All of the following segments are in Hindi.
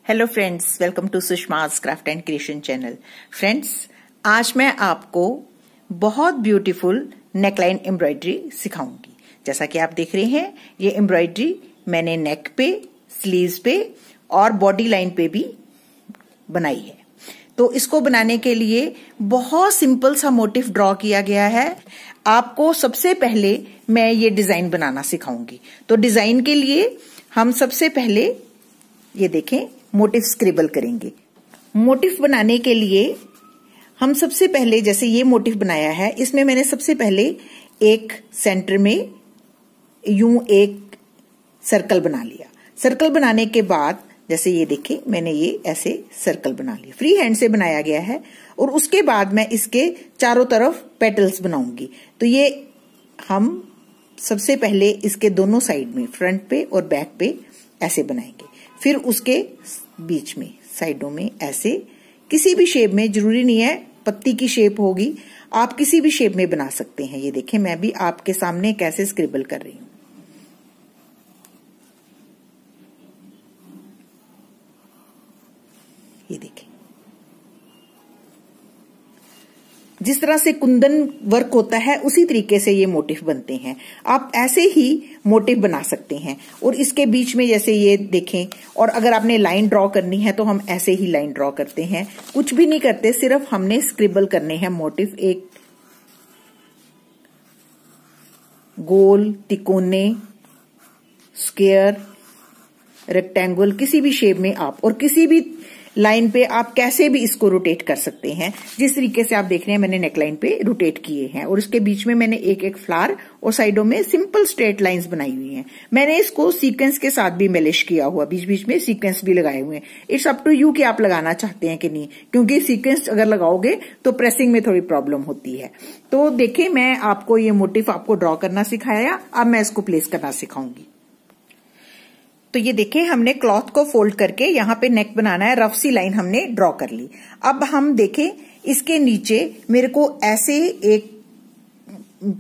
हेलो फ्रेंड्स, वेलकम टू सुषमा's craft and creation channel. Friends, आज मैं आपको बहुत ब्यूटीफुल नेकलाइन एम्ब्रॉयडरी सिखाऊंगी। जैसा कि आप देख रहे हैं, ये एम्ब्रॉयडरी मैंने नेक पे, स्लीव्स पे और बॉडी लाइन पे भी बनाई है। तो इसको बनाने के लिए बहुत सिंपल सा मोटिफ ड्रॉ किया गया है। आपको सबसे पहले मैं ये डिजाइन बनाना सिखाऊंगी। तो डिजाइन के लिए हम सबसे पहले ये देखें, मोटिफ स्क्रिबल करेंगे। मोटिफ बनाने के लिए हम सबसे पहले, जैसे ये मोटिफ बनाया है, इसमें मैंने सबसे पहले एक सेंटर में यूं एक सर्कल बना लिया। सर्कल बनाने के बाद जैसे ये देखें, मैंने ये ऐसे सर्कल बना लिया, फ्री हैंड से बनाया गया है। और उसके बाद मैं इसके चारों तरफ पेटल्स बनाऊंगी। तो ये हम सबसे पहले इसके दोनों साइड में, फ्रंट पे और बैक पे ऐसे बनाएंगे। फिर उसके बीच में, साइडों में ऐसे किसी भी शेप में, जरूरी नहीं है पत्ती की शेप होगी, आप किसी भी शेप में बना सकते हैं। ये देखें, मैं भी आपके सामने कैसे स्क्रिबल कर रही हूं। ये देखें, जिस तरह से कुंदन वर्क होता है उसी तरीके से ये मोटिफ बनते हैं। आप ऐसे ही मोटिफ बना सकते हैं। और इसके बीच में जैसे ये देखें, और अगर आपने लाइन ड्रॉ करनी है तो हम ऐसे ही लाइन ड्रॉ करते हैं, कुछ भी नहीं करते, सिर्फ हमने स्क्रिबल करने हैं मोटिफ। एक गोल, तिकोने, स्क्वायर, रेक्टेंगल, किसी भी शेप में आप, और किसी भी लाइन पे आप कैसे भी इसको रोटेट कर सकते हैं। जिस तरीके से आप देख रहे हैं, मैंने नेकलाइन पे रोटेट किए हैं। और इसके बीच में मैंने एक एक फ्लावर और साइडों में सिंपल स्ट्रेट लाइंस बनाई हुई हैं। मैंने इसको सीक्वेंस के साथ भी मेलिश किया हुआ, बीच बीच में सीक्वेंस भी लगाए हुए हैं। इट्स अप टू यू कि आप लगाना चाहते हैं कि नहीं, क्योंकि सीक्वेंस अगर लगाओगे तो प्रेसिंग में थोड़ी प्रॉब्लम होती है। तो देखिए, मैं आपको ये मोटिफ आपको ड्रॉ करना सिखाया, अब मैं इसको प्लेस करना सिखाऊंगी। तो ये देखिए, हमने क्लॉथ को फोल्ड करके यहाँ पे नेक बनाना है, रफ सी लाइन हमने ड्रॉ कर ली। अब हम देखें, इसके नीचे मेरे को ऐसे एक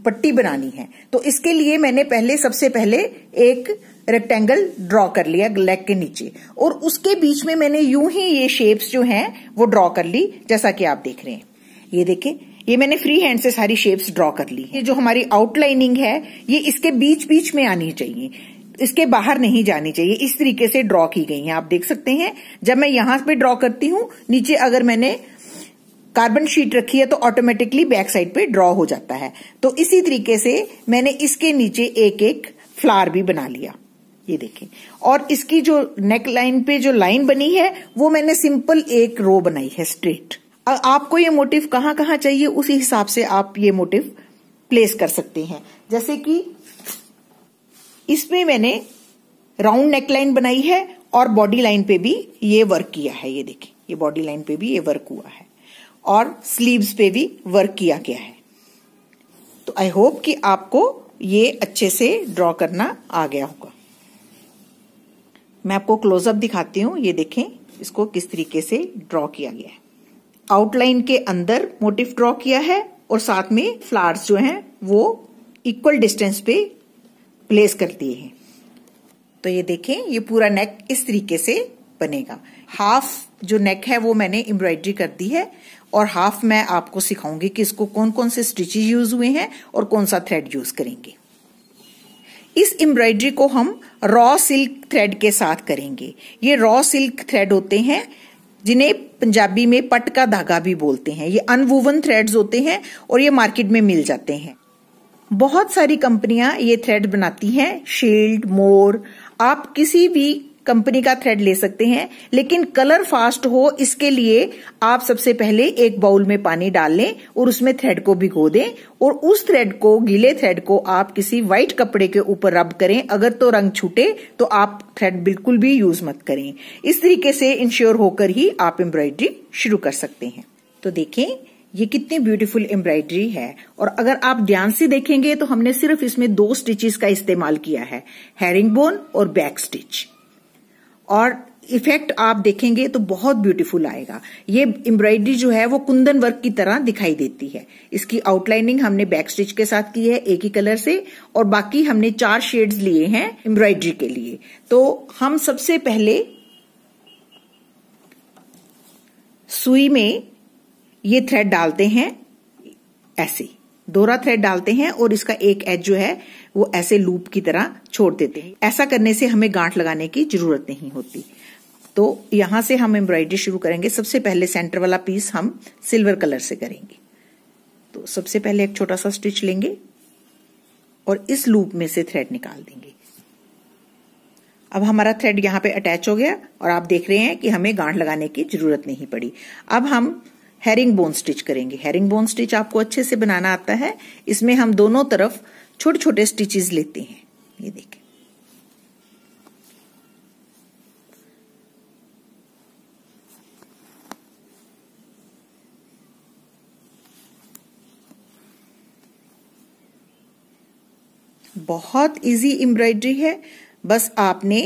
पट्टी बनानी है। तो इसके लिए मैंने सबसे पहले एक रेक्टेंगल ड्रॉ कर लिया लेग के नीचे, और उसके बीच में मैंने यूं ही ये शेप्स जो हैं वो ड्रॉ कर ली, जैसा कि आप देख रहे हैं। ये देखें, ये मैंने फ्री हैंड से सारी शेप्स ड्रॉ कर ली। ये जो हमारी आउटलाइनिंग है, ये इसके बीच बीच में आनी चाहिए, इसके बाहर नहीं जानी चाहिए। इस तरीके से ड्रॉ की गई है, आप देख सकते हैं। जब मैं यहां पे ड्रॉ करती हूं, नीचे अगर मैंने कार्बन शीट रखी है तो ऑटोमेटिकली बैक साइड पे ड्रॉ हो जाता है। तो इसी तरीके से मैंने इसके नीचे एक एक फ्लावर भी बना लिया, ये देखें। और इसकी जो नेक लाइन पे जो लाइन बनी है, वो मैंने सिंपल एक रो बनाई है स्ट्रेट। आपको ये मोटिव कहां कहां चाहिए, उसी हिसाब से आप ये मोटिव प्लेस कर सकते हैं। जैसे कि इसमें मैंने राउंड नेकलाइन बनाई है और बॉडी लाइन पे भी ये वर्क किया है। ये देखिए, ये बॉडी लाइन पे भी ये वर्क हुआ है और स्लीव्स पे भी वर्क किया गया है। तो आई होप कि आपको ये अच्छे से ड्रॉ करना आ गया होगा। मैं आपको क्लोजअप दिखाती हूँ। ये देखें, इसको किस तरीके से ड्रॉ किया गया है। आउटलाइन के अंदर मोटिफ ड्रॉ किया है और साथ में फ्लावर्स जो हैं वो इक्वल डिस्टेंस पे प्लेस कर दिए हैं। तो ये देखें, ये पूरा नेक इस तरीके से बनेगा। हाफ जो नेक है वो मैंने एम्ब्रॉयडरी कर दी है, और हाफ मैं आपको सिखाऊंगी कि इसको कौन कौन से स्टिचेस यूज हुए हैं और कौन सा थ्रेड यूज करेंगे। इस एम्ब्रॉयडरी को हम रॉ सिल्क थ्रेड के साथ करेंगे। ये रॉ सिल्क थ्रेड होते हैं, जिन्हें पंजाबी में पट का धागा भी बोलते हैं। ये अनवूवन थ्रेड्स होते हैं और ये मार्केट में मिल जाते हैं। बहुत सारी कंपनियां ये थ्रेड बनाती हैं, शील्ड, मोर, आप किसी भी कंपनी का थ्रेड ले सकते हैं, लेकिन कलर फास्ट हो इसके लिए आप सबसे पहले एक बाउल में पानी डाल लें और उसमें थ्रेड को भिगो दें, और उस थ्रेड को, गीले थ्रेड को आप किसी व्हाइट कपड़े के ऊपर रब करें। अगर तो रंग छूटे तो आप थ्रेड बिल्कुल भी यूज मत करें। इस तरीके से इंश्योर होकर ही आप एम्ब्रॉयडरी शुरू कर सकते हैं। तो देखें, ये कितनी ब्यूटीफुल एम्ब्रॉयडरी है। और अगर आप ध्यान से देखेंगे तो हमने सिर्फ इसमें 2 स्टिचेस का इस्तेमाल किया है, हेरिंग बोन और बैक स्टिच। और इफेक्ट आप देखेंगे तो बहुत ब्यूटीफुल आएगा। ये एम्ब्रॉयडरी जो है वो कुंदन वर्क की तरह दिखाई देती है। इसकी आउटलाइनिंग हमने बैक स्टिच के साथ की है एक ही कलर से, और बाकी हमने 4 शेड्स लिए हैं एम्ब्रॉयडरी के लिए। तो हम सबसे पहले सुई में ये थ्रेड डालते हैं, ऐसे दोहरा थ्रेड डालते हैं और इसका एक एज जो है वो ऐसे लूप की तरह छोड़ देते हैं। ऐसा करने से हमें गांठ लगाने की जरूरत नहीं होती। तो यहां से हम एम्ब्रॉयडरी शुरू करेंगे। सबसे पहले सेंटर वाला पीस हम सिल्वर कलर से करेंगे। तो सबसे पहले एक छोटा सा स्टिच लेंगे और इस लूप में से थ्रेड निकाल देंगे। अब हमारा थ्रेड यहाँ पे अटैच हो गया और आप देख रहे हैं कि हमें गांठ लगाने की जरूरत नहीं पड़ी। अब हम हेरिंग बोन स्टिच करेंगे। हेरिंग बोन स्टिच आपको अच्छे से बनाना आता है। इसमें हम दोनों तरफ छोटे छोटे स्टिचेस लेते हैं। ये देखें, बहुत इजी एम्ब्रॉयडरी है। बस आपने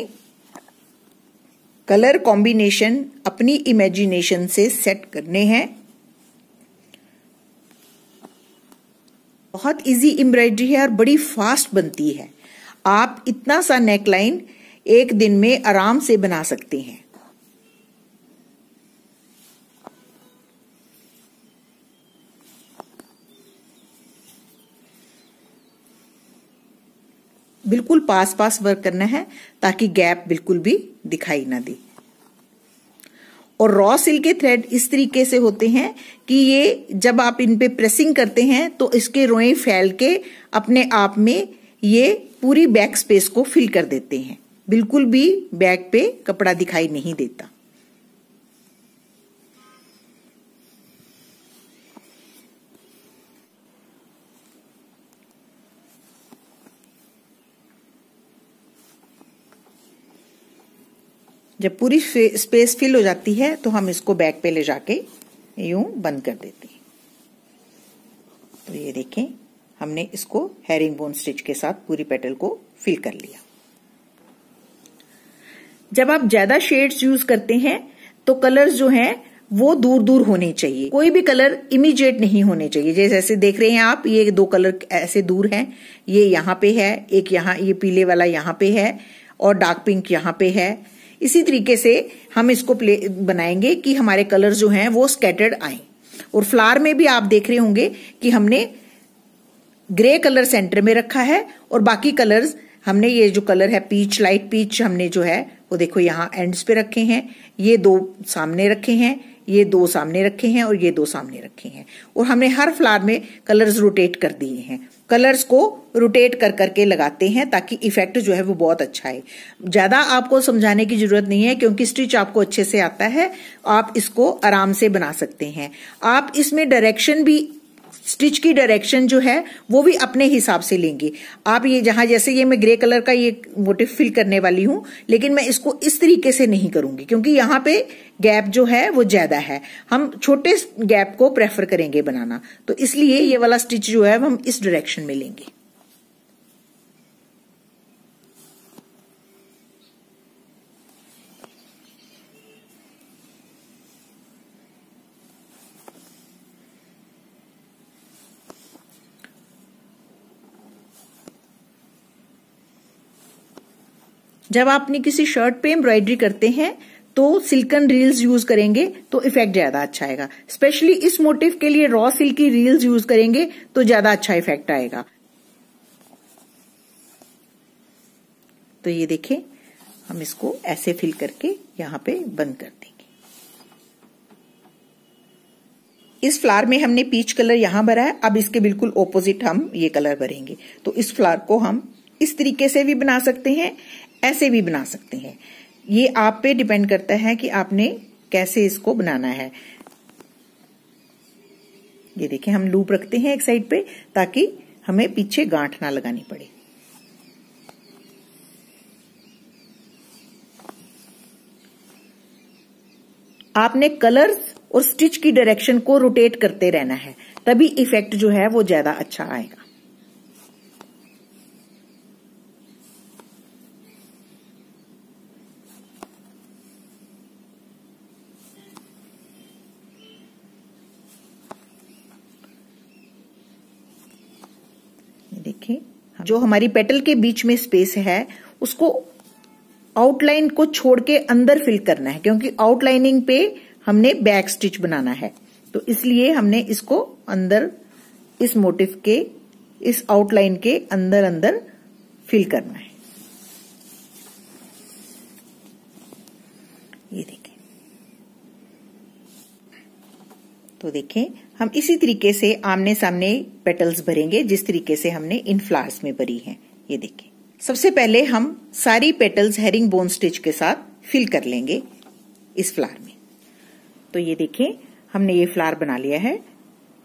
कलर कॉम्बिनेशन अपनी इमेजिनेशन से सेट करने हैं। बहुत इजी एम्ब्रॉयडरी है और बड़ी फास्ट बनती है। आप इतना सा नेकलाइन एक दिन में आराम से बना सकते हैं। बिल्कुल पास पास वर्क करना है ताकि गैप बिल्कुल भी दिखाई ना दे। और रॉ सिल्क के थ्रेड इस तरीके से होते हैं कि ये जब आप इन पे प्रेसिंग करते हैं तो इसके रोए फैल के अपने आप में ये पूरी बैक स्पेस को फिल कर देते हैं। बिल्कुल भी बैक पे कपड़ा दिखाई नहीं देता। जब पूरी स्पेस फिल हो जाती है तो हम इसको बैक पे ले जाके यूं बंद कर देते हैं। तो ये देखें, हमने इसको हेरिंग बोन स्टिच के साथ पूरी पेटल को फिल कर लिया। जब आप ज्यादा शेड्स यूज करते हैं तो कलर्स जो हैं वो दूर दूर होने चाहिए। कोई भी कलर इमीडिएट नहीं होने चाहिए। जैसे देख रहे हैं आप, ये दो कलर ऐसे दूर हैं। ये यहाँ पे है, एक यहाँ, ये पीले वाला यहाँ पे है और डार्क पिंक यहाँ पे है। इसी तरीके से हम इसको बनाएंगे कि हमारे कलर जो हैं वो स्कैटर्ड आए। और फ्लावर में भी आप देख रहे होंगे कि हमने ग्रे कलर सेंटर में रखा है और बाकी कलर्स हमने, ये जो कलर है पीच, लाइट पीच, हमने जो है वो देखो यहाँ एंड्स पे रखे हैं। ये दो सामने रखे हैं, ये दो सामने रखे हैं और ये दो सामने रखे हैं। और हमने हर फ्लावर में कलर्स रोटेट कर दिए हैं। कलर्स को रोटेट कर करके लगाते हैं ताकि इफेक्ट जो है वो बहुत अच्छा है। ज्यादा आपको समझाने की जरूरत नहीं है क्योंकि स्टिच आपको अच्छे से आता है। आप इसको आराम से बना सकते हैं। आप इसमें डायरेक्शन भी, स्टिच की डायरेक्शन जो है वो भी अपने हिसाब से लेंगे। आप ये जहां, जैसे ये मैं ग्रे कलर का ये मोटिव फिल करने वाली हूं, लेकिन मैं इसको इस तरीके से नहीं करूंगी क्योंकि यहाँ पे गैप जो है वो ज्यादा है। हम छोटे गैप को प्रेफर करेंगे बनाना, तो इसलिए ये वाला स्टिच जो है वो हम इस डायरेक्शन में लेंगे। जब आप अपनी किसी शर्ट पे एम्ब्रॉयडरी करते हैं तो सिल्कन रील्स यूज करेंगे तो इफेक्ट ज्यादा अच्छा आएगा। स्पेशली इस मोटिव के लिए रॉ सिल्क की रील्स यूज करेंगे तो ज्यादा अच्छा इफेक्ट आएगा। तो ये देखें, हम इसको ऐसे फिल करके यहाँ पे बंद कर देंगे। इस फ्लावर में हमने पीच कलर यहाँ भरा है। अब इसके बिल्कुल ऑपोजिट हम ये कलर भरेंगे। तो इस फ्लावर को हम इस तरीके से भी बना सकते हैं, ऐसे भी बना सकते हैं। ये आप पे डिपेंड करता है कि आपने कैसे इसको बनाना है। ये देखें, हम लूप रखते हैं एक साइड पे ताकि हमें पीछे गांठ ना लगानी पड़े। आपने कलर्स और स्टिच की डायरेक्शन को रोटेट करते रहना है, तभी इफेक्ट जो है वो ज्यादा अच्छा आएगा। देखिए, जो हमारी पेटल के बीच में स्पेस है उसको आउटलाइन को छोड़ के अंदर फिल करना है क्योंकि आउटलाइनिंग पे हमने बैक स्टिच बनाना है, तो इसलिए हमने इसको अंदर इस मोटिफ के इस आउटलाइन के अंदर अंदर फिल करना है। ये देखें, तो देखें हम इसी तरीके से आमने सामने पेटल्स भरेंगे जिस तरीके से हमने इन फ्लावर्स में भरी हैं। ये देखें, सबसे पहले हम सारी पेटल्स हेरिंग बोन स्टिच के साथ फिल कर लेंगे इस फ्लावर में। तो ये देखें, हमने ये फ्लावर बना लिया है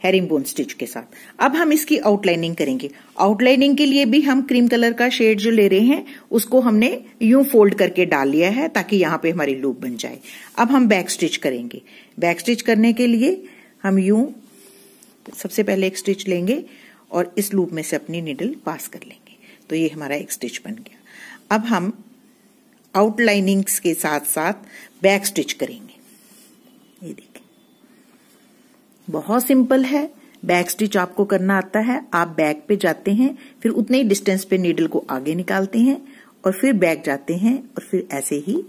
हेरिंग बोन स्टिच के साथ। अब हम इसकी आउटलाइनिंग करेंगे। आउटलाइनिंग के लिए भी हम क्रीम कलर का शेड जो ले रहे हैं उसको हमने यूं फोल्ड करके डाल लिया है ताकि यहां पे हमारी लूप बन जाए। अब हम बैक स्टिच करेंगे। बैक स्टिच करने के लिए हम यूं सबसे पहले एक स्टिच लेंगे और इस लूप में से अपनी नीडल पास कर लेंगे, तो ये हमारा एक स्टिच बन गया। अब हम आउटलाइनिंग्स के साथ साथ बैक स्टिच करेंगे। ये देखिए, बहुत सिंपल है। बैक स्टिच आपको करना आता है, आप बैक पे जाते हैं, फिर उतने ही डिस्टेंस पे नीडल को आगे निकालते हैं और फिर बैक जाते हैं और फिर ऐसे ही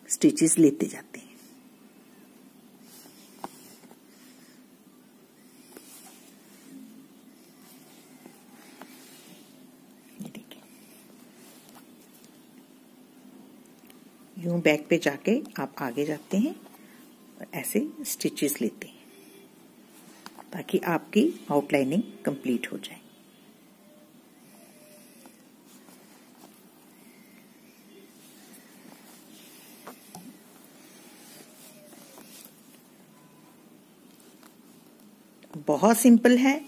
स्टिचेस लेते जाते हैं। ये देखिए, यूं बैक पे जाके आप आगे जाते हैं और ऐसे स्टिचेस लेते हैं ताकि आपकी आउटलाइनिंग कंप्लीट हो जाए। बहुत सिंपल है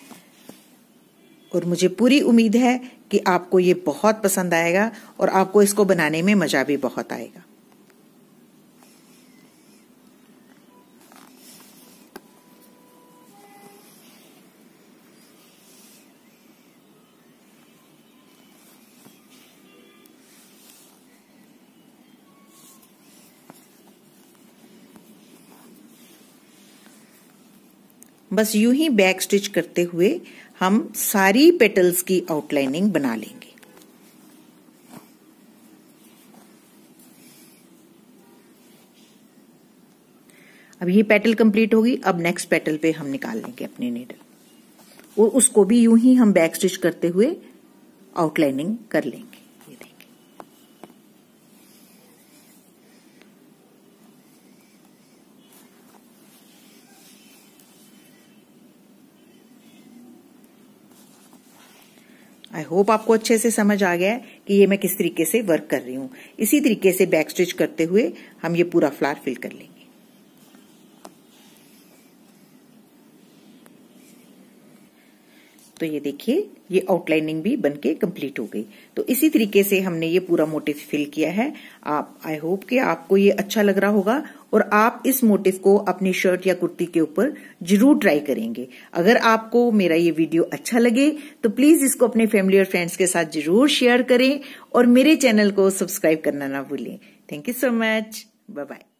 और मुझे पूरी उम्मीद है कि आपको ये बहुत पसंद आएगा और आपको इसको बनाने में मजा भी बहुत आएगा। बस यूं ही बैक स्टिच करते हुए हम सारी पेटल्स की आउटलाइनिंग बना लेंगे। अब ये पेटल कंप्लीट होगी। अब नेक्स्ट पेटल पे हम निकाल लेंगे अपने नीडल और उसको भी यूं ही हम बैक स्टिच करते हुए आउटलाइनिंग कर लेंगे। ये देखिए, आई होप आपको अच्छे से समझ आ गया है कि ये मैं किस तरीके से वर्क कर रही हूं। इसी तरीके से बैक स्टिच करते हुए हम ये पूरा फ्लावर फिल कर लेंगे। तो ये देखिए, ये आउटलाइनिंग भी बनके कंप्लीट हो गई। तो इसी तरीके से हमने ये पूरा मोटिव फिल किया है। आप आई होप कि आपको ये अच्छा लग रहा होगा और आप इस मोटिव को अपनी शर्ट या कुर्ती के ऊपर जरूर ट्राई करेंगे। अगर आपको मेरा ये वीडियो अच्छा लगे तो प्लीज इसको अपने फैमिली और फ्रेंड्स के साथ जरूर शेयर करें और मेरे चैनल को सब्सक्राइब करना ना भूलें। Thank you so much. Bye bye.